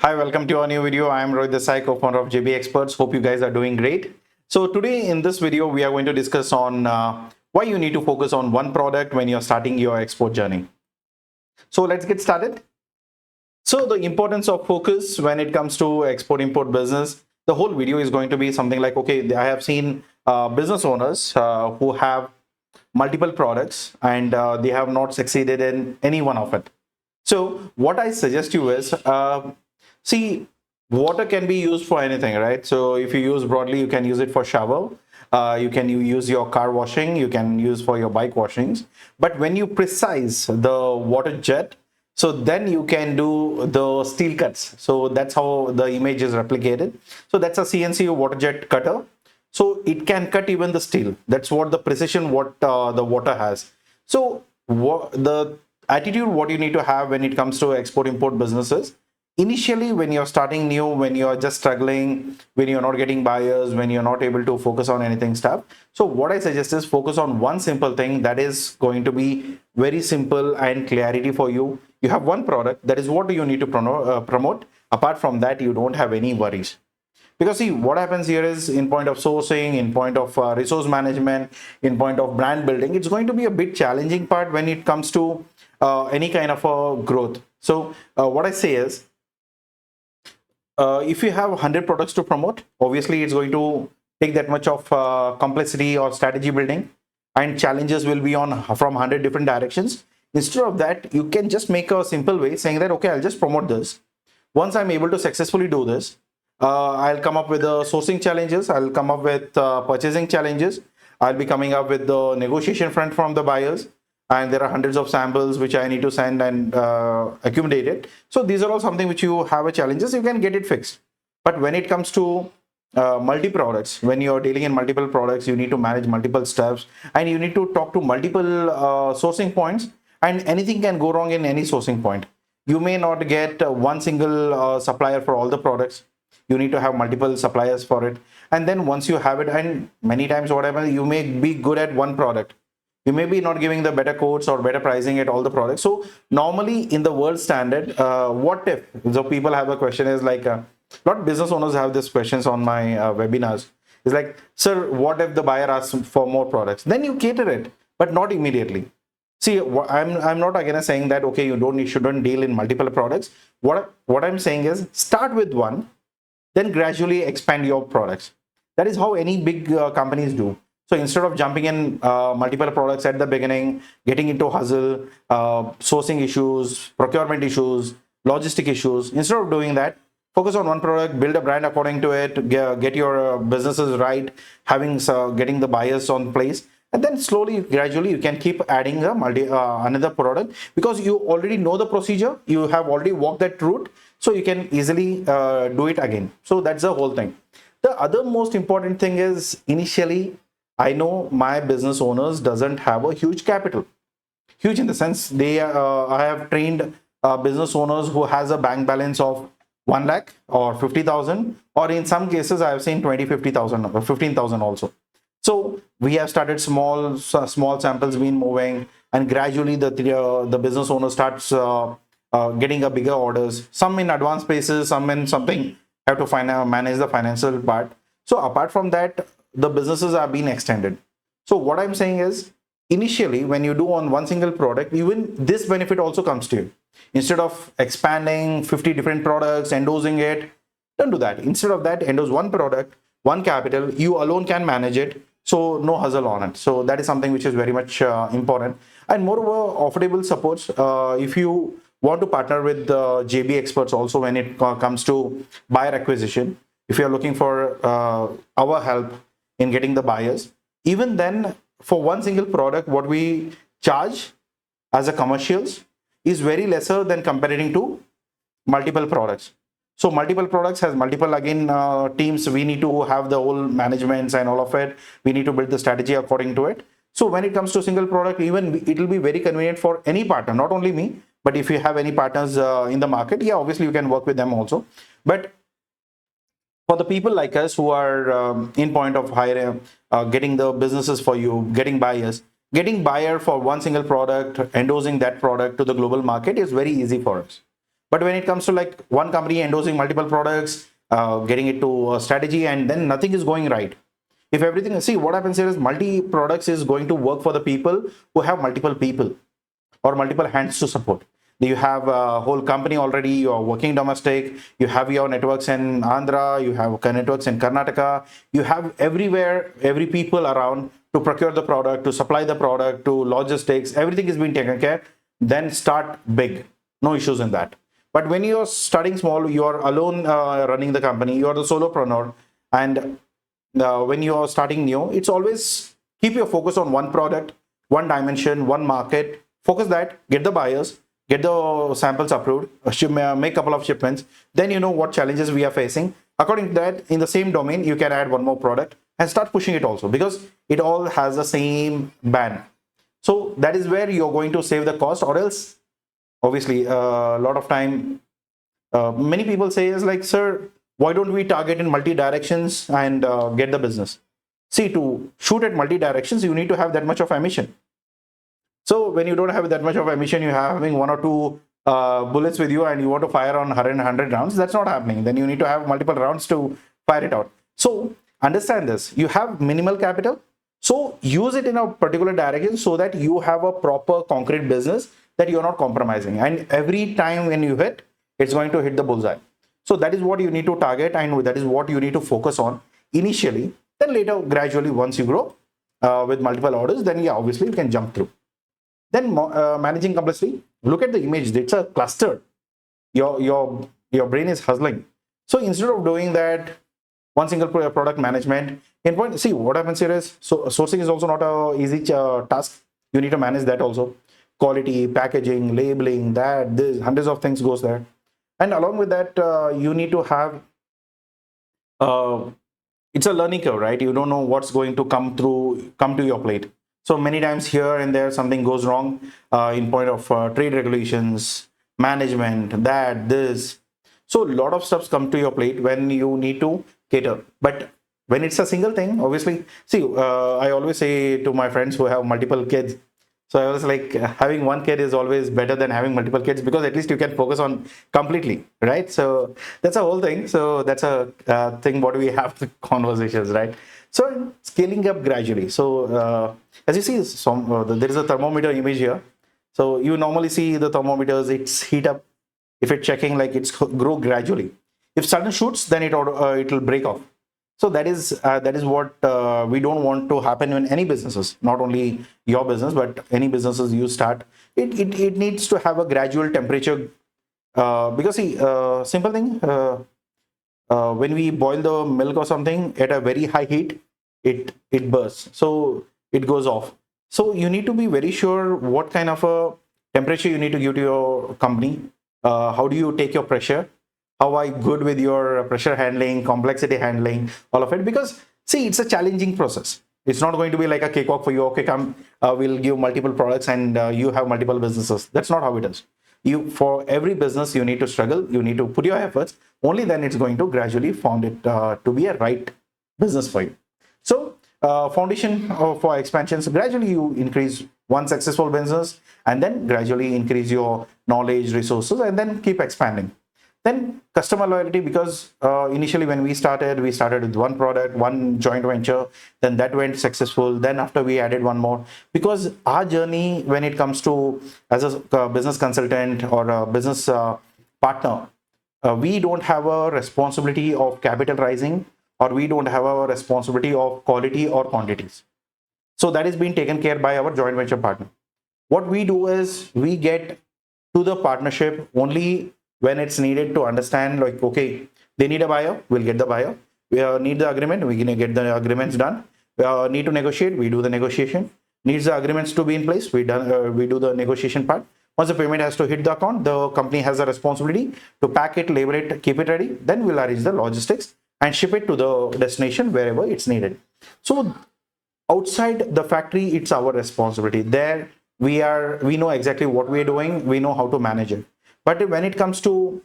Hi, welcome to our new video. I am Rohit Desai, co-founder of JB Experts. Hope you guys are doing great. So today in this video, we are going to discuss on why you need to focus on one product when you're starting your export journey. So let's get started. So the importance of focus when it comes to export-import business, the whole video is going to be something like, okay, I have seen business owners who have multiple products and they have not succeeded in any one of it. So what I suggest you is, see, water can be used for anything, right? So if you use broadly, you can use it for shower. You can use your car washing. You can use for your bike washings. But when you precise the water jet, so then you can do the steel cuts. So that's how the image is replicated. So that's a CNC water jet cutter. So it can cut even the steel. That's what the precision what the water has. So the attitude what you need to have when it comes to export import businesses, initially when you're starting new, when you're just struggling, when you're not getting buyers, when you're not able to focus on anything stuff, so what I suggest is focus on one simple thing that is going to be very simple and clarity for you. You have one product, that is what you need to promote. Apart from that, you don't have any worries. Because see, what happens here is in point of sourcing, in point of resource management, in point of brand building, it's going to be a bit challenging part when it comes to any kind of growth. So what I say is, if you have 100 products to promote, obviously it's going to take that much of complexity or strategy building, and challenges will be on from 100 different directions. Instead of that, you can just make a simple way saying that, okay, I'll just promote this. Once I'm able to successfully do this, I'll come up with the sourcing challenges. I'll come up with purchasing challenges. I'll be coming up with the negotiation front from the buyers. And there are hundreds of samples which I need to send and accumulate it. So these are all something which you have a challenges, you can get it fixed. But when it comes to multi-products, when you're dealing in multiple products, you need to manage multiple steps and you need to talk to multiple sourcing points, and anything can go wrong in any sourcing point. You may not get one single supplier for all the products. You need to have multiple suppliers for it. And then once you have it, and many times whatever, you may be good at one product, you may be not giving the better quotes or better pricing at all the products. So normally in the world standard, what if, so people have a question is like, a lot of business owners have these questions on my webinars. It's like, sir, what if the buyer asks for more products? Then you cater it, but not immediately. See, I'm not again saying that, okay, you shouldn't deal in multiple products. What I'm saying is start with one, then gradually expand your products. That is how any big companies do. So instead of jumping in multiple products at the beginning, getting into hustle, sourcing issues, procurement issues, logistic issues, instead of doing that, focus on one product, build a brand according to it, get your businesses right, getting the buyers on place, and then slowly, gradually, you can keep adding another product, because you already know the procedure, you have already walked that route, so you can easily do it again. So that's the whole thing. The other most important thing is, initially, I know my business owners doesn't have a huge capital. Huge in the sense I have trained business owners who has a bank balance of 1 lakh or 50,000, or in some cases I have seen 20, 50,000 or 15,000 also. So we have started small samples been moving, and gradually the business owner starts getting a bigger orders. Some in advanced phases, some in something have to manage the financial part. So apart from that, the businesses are being extended. So what I'm saying is, initially when you do on one single product, even this benefit also comes to you. Instead of expanding 50 different products, endorsing it, don't do that. Instead of that, endorse one product, one capital, you alone can manage it. So no hustle on it. So that is something which is very much important. And moreover, affordable supports. If you want to partner with JB Experts also when it comes to buyer acquisition, if you are looking for our help in getting the buyers, even then for one single product, what we charge as a commercials is very lesser than comparing to multiple products. So multiple products has multiple again teams. We need to have the whole managements and all of it. We need to build the strategy according to it. So when it comes to single product, even it will be very convenient for any partner, not only me, but if you have any partners in the market, yeah, obviously you can work with them also. But for the people like us who are in point of hiring, getting the businesses for you, getting buyer for one single product, endorsing that product to the global market is very easy for us. But when it comes to like one company endorsing multiple products, getting it to a strategy, and then nothing is going right. If everything, see what happens here is multi products is going to work for the people who have multiple people or multiple hands to support. You have a whole company already, you are working domestic, you have your networks in Andhra, you have networks in Karnataka, you have everywhere, every people around to procure the product, to supply the product, to logistics, everything is being taken care. Then start big, no issues in that. But when you're starting small, you are alone running the company, you are the solopreneur, and when you are starting new, it's always keep your focus on one product, one dimension, one market. Focus that, get the buyers, get the samples approved, make a couple of shipments. Then you know what challenges we are facing. According to that, in the same domain, you can add one more product and start pushing it also, because it all has the same band. So that is where you're going to save the cost, or else obviously a lot of time many people say is like, sir, why don't we target in multi directions and get the business? See, to shoot at multi directions, you need to have that much of ammunition. So when you don't have that much of ammunition, you have having one or two bullets with you and you want to fire on 100 rounds, that's not happening. Then you need to have multiple rounds to fire it out. So understand this, you have minimal capital, so use it in a particular direction so that you have a proper concrete business that you're not compromising, and every time when you hit, it's going to hit the bullseye. So that is what you need to target, and that is what you need to focus on initially. Then later, gradually, once you grow with multiple orders, then yeah, obviously you can jump through. Then managing complexity. Look at the image; it's a cluster. Your brain is hustling. So instead of doing that, one single product management. In point, see what happens here is, so sourcing is also not a easy task. You need to manage that also. Quality, packaging, labeling, that this hundreds of things goes there. And along with that, you need to have it's a learning curve, right? You don't know what's going to come to your plate. So many times here and there something goes wrong in point of trade regulations, management, that this. So a lot of stuffs come to your plate when you need to cater. But when it's a single thing, obviously, see, I always say to my friends who have multiple kids, so I was like, having one kid is always better than having multiple kids, because at least you can focus on completely, right? So that's a whole thing. So that's a thing what we have conversations, right? So scaling up gradually. So as you see, there is a thermometer image here. So you normally see the thermometers, it's heat up. If it's checking, like it's grow gradually. If sudden shoots, then it will break off. So that is what we don't want to happen in any businesses, not only your business, but any businesses you start. It needs to have a gradual temperature, because see, simple thing, when we boil the milk or something at a very high heat, it bursts, so it goes off. So you need to be very sure what kind of a temperature you need to give to your company. How do you take your pressure? How are you good with your pressure handling, complexity handling, all of it? Because see, it's a challenging process. It's not going to be like a cakewalk for you. Okay, come, we'll give multiple products and you have multiple businesses. That's not how it is. You, for every business, you need to struggle. You need to put your efforts. Only then it's going to gradually found it to be a right business for you. So foundation for expansions, gradually you increase one successful business and then gradually increase your knowledge, resources, and then keep expanding. Then customer loyalty, because initially when we started with one product, one joint venture, then that went successful. Then after we added one more, because our journey when it comes to as a business consultant or a business partner, we don't have a responsibility of capital rising, or we don't have a responsibility of quality or quantities. So that is being taken care by our joint venture partner. What we do is we get to the partnership only when it's needed to understand, like, okay, they need a buyer, we'll get the buyer. We need the agreement, we're gonna get the agreements done. Need to negotiate, we do the negotiation. Needs the agreements to be in place, we do the negotiation part. Once the payment has to hit the account, the company has a responsibility to pack it, label it, keep it ready. Then we'll arrange the logistics and ship it to the destination wherever it's needed. So outside the factory, it's our responsibility. There we know exactly what we're doing, we know how to manage it. But when it comes to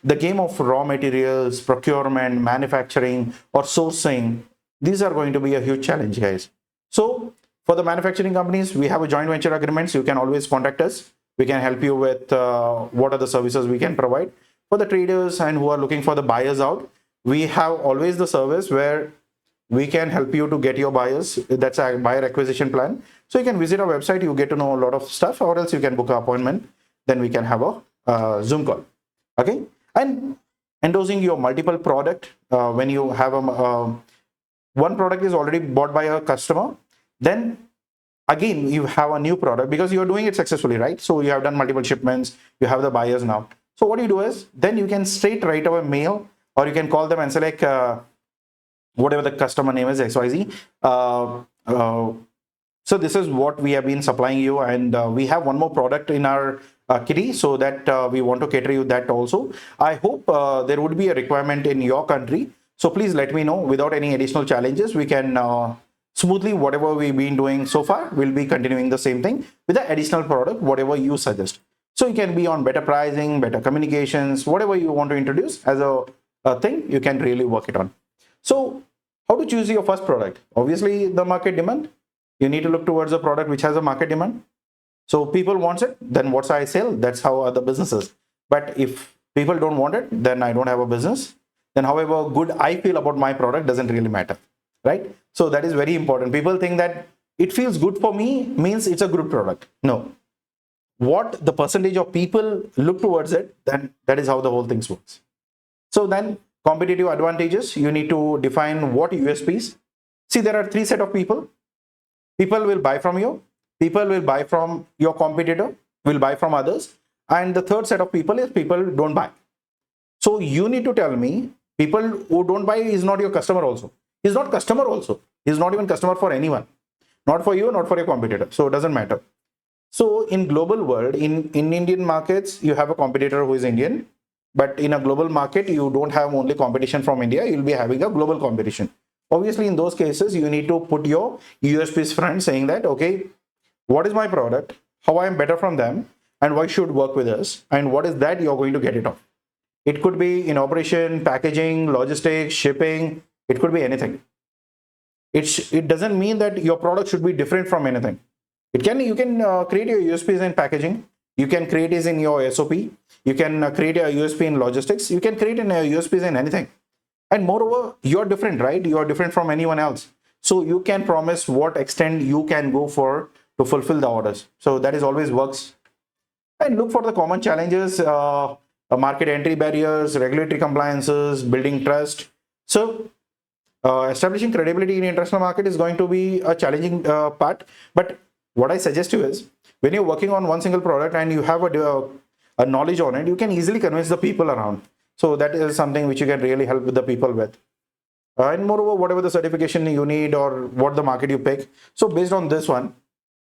the game of raw materials, procurement, manufacturing, or sourcing, these are going to be a huge challenge, guys. So for the manufacturing companies, we have a joint venture agreements. You can always contact us. We can help you with what are the services we can provide. For the traders and who are looking for the buyers out, we have always the service where we can help you to get your buyers. That's a buyer acquisition plan. So you can visit our website, you get to know a lot of stuff, or else you can book an appointment. Then we can have a Zoom call. Okay. And endorsing your multiple product, when you have one product is already bought by a customer, then again you have a new product because you're doing it successfully, right? So you have done multiple shipments, you have the buyers now. So what you do is, then you can straight write a mail, or you can call them and say like, whatever the customer name is, XYZ. So this is what we have been supplying you, and we have one more product in our kitty, so that we want to cater you that also. I hope there would be a requirement in your country. So please let me know. Without any additional challenges, we can smoothly, whatever we've been doing so far, we'll be continuing the same thing with the additional product, whatever you suggest. So you can be on better pricing, better communications, whatever you want to introduce as a thing, you can really work it on. So how to choose your first product? Obviously, the market demand. You need to look towards a product which has a market demand. So people want it, then what's I sell? That's how other businesses. But if people don't want it, then I don't have a business. Then however good I feel about my product doesn't really matter, right? So that is very important. People think that it feels good for me means it's a good product. No. What the percentage of people look towards it, then that is how the whole thing works. So then competitive advantages, you need to define what USPs. See, there are three set of people. People will buy from you, people will buy from your competitor, will buy from others, and the third set of people is people don't buy. So you need to tell me, people who don't buy is not your customer also. He's not customer also. He's not even customer for anyone. Not for you, not for your competitor. So it doesn't matter. So in global world, in Indian markets, you have a competitor who is Indian. But in a global market, you don't have only competition from India. You'll be having a global competition. Obviously, in those cases, you need to put your USPs front, saying that, okay, what is my product, how I am better from them, and why should work with us, and what is that you're going to get it off. It could be in operation, packaging, logistics, shipping. It could be anything. It doesn't mean that your product should be different from anything. You can create your USPs in packaging. You can create it in your SOP. You can create a USP in logistics. You can create a USPs in anything. And moreover, you're different, right? You're different from anyone else. So you can promise what extent you can go for to fulfill the orders. So that is always works. And look for the common challenges, market entry barriers, regulatory compliances, building trust. So establishing credibility in international market is going to be a challenging part. But what I suggest you is, when you're working on one single product and you have a knowledge on it, you can easily convince the people around. So that is something which you can really help with the people with. And moreover, whatever the certification you need or what the market you pick. So based on this one,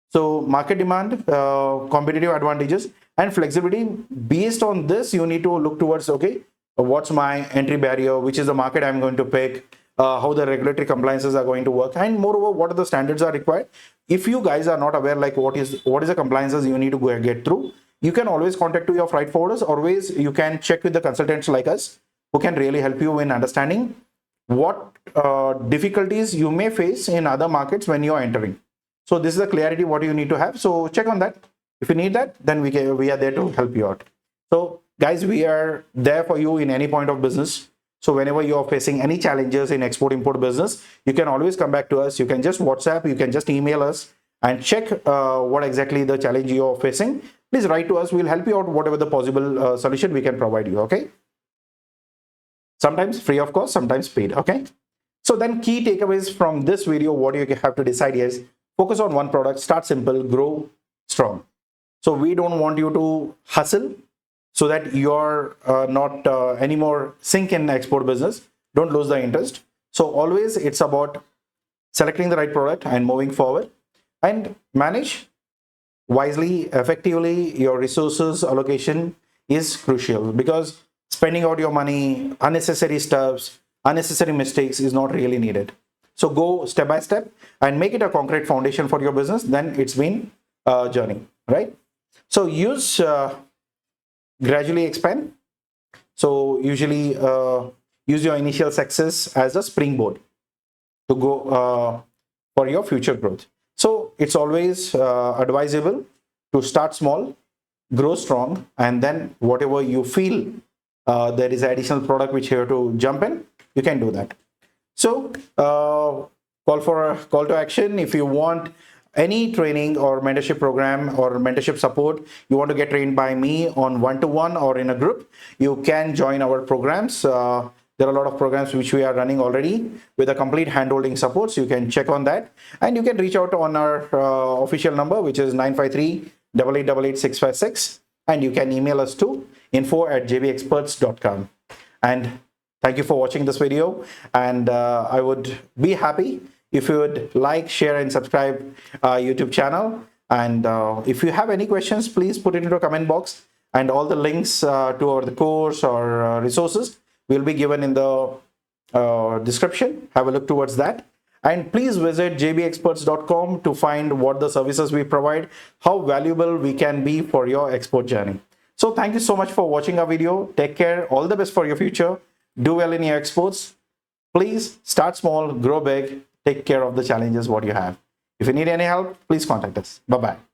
so market demand, competitive advantages, and flexibility. Based on this, you need to look towards, okay, what's my entry barrier, which is the market I'm going to pick, how the regulatory compliances are going to work, and moreover, what are the standards are required. If you guys are not aware, like what is the compliances you need to go and get through, you can always contact to your freight forwarders. Always you can check with the consultants like us, who can really help you in understanding what difficulties you may face in other markets when you're entering. So this is the clarity what you need to have. So check on that. If you need that, then we are there to help you out. So guys, we are there for you in any point of business. So whenever you are facing any challenges in export-import business, you can always come back to us. You can just WhatsApp, you can just email us and check what exactly the challenge you are facing. Please write to us. We'll help you out whatever the possible solution we can provide you. Okay. Sometimes free of cost, sometimes paid. Okay. So then key takeaways from this video, what you have to decide is focus on one product, start simple, grow strong. So we don't want you to hustle so that you're not anymore sink in export business. Don't lose the interest. So always it's about selecting the right product and moving forward, and manage wisely, effectively. Your resources allocation is crucial, because spending out your money, unnecessary stuffs, unnecessary mistakes is not really needed. So go step by step and make it a concrete foundation for your business. Then it's been a journey, right? So use gradually expand. So usually use your initial success as a springboard to go for your future growth. So it's always advisable to start small, grow strong, and then whatever you feel there is additional product which you have to jump in, you can do that. So call to action. If you want any training or mentorship program or mentorship support, you want to get trained by me on one-to-one or in a group, you can join our programs. There are a lot of programs which we are running already with a complete handholding support, so you can check on that, and you can reach out on our official number, which is 953 8888 656, and you can email us to info@jbexperts.com. And thank you for watching this video, and I would be happy if you would like, share, and subscribe YouTube channel. And if you have any questions, please put it into a comment box, and all the links to the course or resources will be given in the description. Have a look towards that. And please visit jbexperts.com to find what the services we provide, how valuable we can be for your export journey. So thank you so much for watching our video. Take care. All the best for your future. Do well in your exports. Please start small, grow big, take care of the challenges what you have. If you need any help, please contact us. Bye-bye.